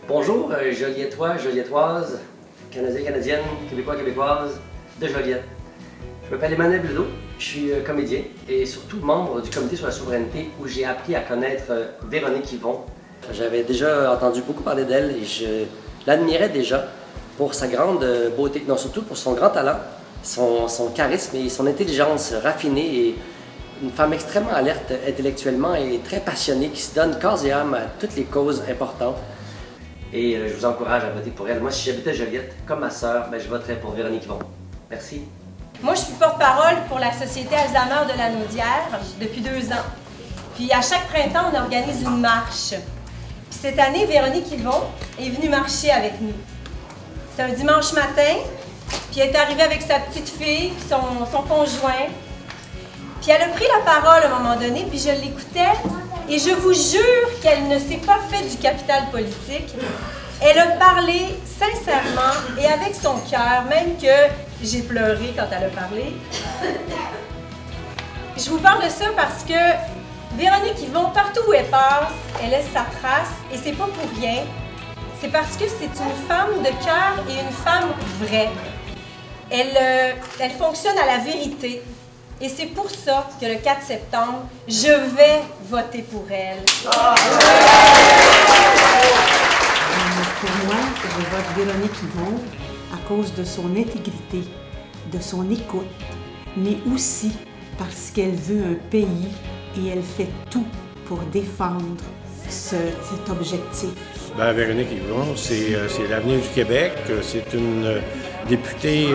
Bonjour, Joliettois, Joliettoises, Canadiens, Canadiennes, Québécois, Québécoises de Joliette. Je m'appelle Emmanuel Bledeau, je suis comédien et surtout membre du Comité sur la souveraineté où j'ai appris à connaître Véronique Yvon. J'avais déjà entendu beaucoup parler d'elle et je l'admirais déjà pour sa grande beauté, non surtout pour son grand talent, son charisme et son intelligence raffinée et une femme extrêmement alerte intellectuellement et très passionnée qui se donne corps et âme à toutes les causes importantes. Et je vous encourage à voter pour elle. Moi, si j'habitais Joliette, comme ma sœur, je voterais pour Véronique Yvon. Merci. Moi, je suis porte-parole pour la Société Alzheimer de la Naudière depuis 2 ans. Puis à chaque printemps, on organise une marche. Puis cette année, Véronique Yvon est venue marcher avec nous. C'est un dimanche matin, puis elle est arrivée avec sa petite fille, son conjoint. Puis elle a pris la parole à un moment donné, puis je l'écoutais, et je vous jure qu'elle ne s'est pas fait du capital politique. Elle a parlé sincèrement et avec son cœur, même que j'ai pleuré quand elle a parlé. Je vous parle de ça parce que Véronique Yvon, partout où elle passe, elle laisse sa trace, et c'est pas pour rien. C'est parce que c'est une femme de cœur et une femme vraie. Elle fonctionne à la vérité. Et c'est pour ça que le 4 septembre, je vais voter pour elle. Pour moi, je vote Véronique Yvon à cause de son intégrité, de son écoute, mais aussi parce qu'elle veut un pays et elle fait tout pour défendre cet objectif. Véronique Yvon, c'est l'avenir du Québec. C'est une députée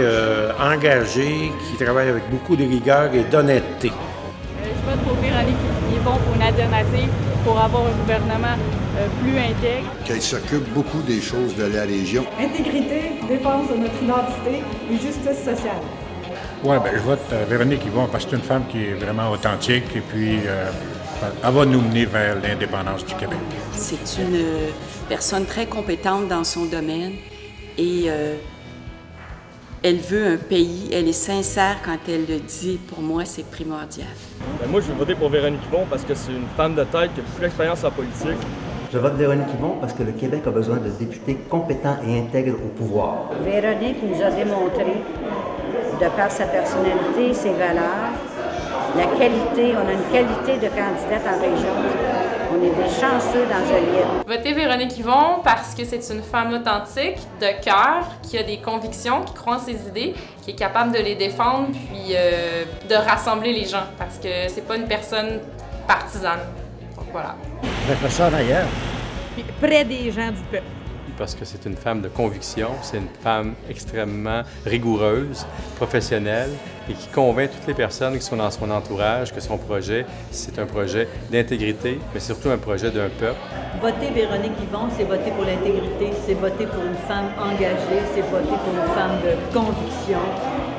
engagée qui travaille avec beaucoup de rigueur et d'honnêteté. Je vote pour Véronique Yvon pour une alternative, pour avoir un gouvernement plus intègre. Qu'elle s'occupe beaucoup des choses de la région. Intégrité, défense de notre identité et justice sociale. Oui, je vote Véronique Yvon parce que c'est une femme qui est vraiment authentique et puis elle va nous mener vers l'indépendance du Québec. C'est une personne très compétente dans son domaine et elle veut un pays, elle est sincère quand elle le dit. Pour moi, c'est primordial. Moi, je vais voter pour Véronique Yvon parce que c'est une femme de tête qui a beaucoup d'expérience en politique. Je vote Véronique Yvon parce que le Québec a besoin de députés compétents et intègres au pouvoir. Véronique nous a démontré, de par sa personnalité, ses valeurs, la qualité, on a une qualité de candidate en région. On est des chanceux dans Joliette. Votez Véronique Yvon parce que c'est une femme authentique, de cœur, qui a des convictions, qui croit en ses idées, qui est capable de les défendre puis de rassembler les gens parce que c'est pas une personne partisane. Donc voilà. Je vais faire ça en ailleurs. Puis près des gens du peuple. Parce que c'est une femme de conviction, c'est une femme extrêmement rigoureuse, professionnelle et qui convainc toutes les personnes qui sont dans son entourage que son projet, c'est un projet d'intégrité, mais surtout un projet d'un peuple. Voter Véronique Yvon, c'est voter pour l'intégrité, c'est voter pour une femme engagée, c'est voter pour une femme de conviction,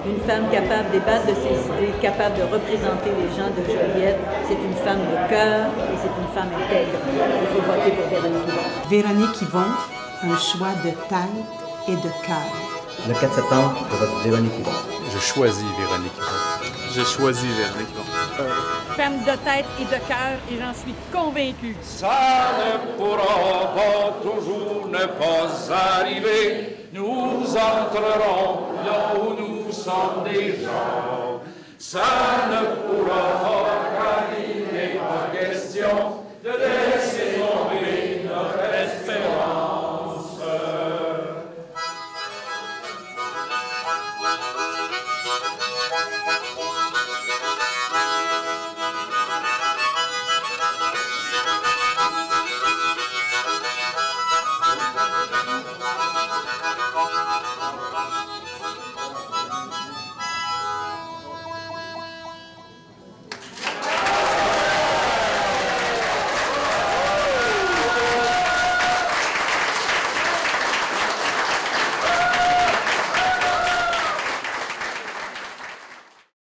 une femme capable de débattre de ses idées, capable de représenter les gens de Joliette. C'est une femme de cœur et c'est une femme intègre. Il faut voter pour Véronique Yvon. Véronique Yvon, un choix de tête et de cœur. Le 4 septembre, je vote Véronique Yvon. Je choisis Véronique Yvon. Je choisis Véronique Yvon. Femme de tête et de cœur, et j'en suis convaincue. Ça ne pourra pas toujours ne pas arriver. Nous entrerons là où nous sommes déjà. Ça ne pourra pas arriver, pas question.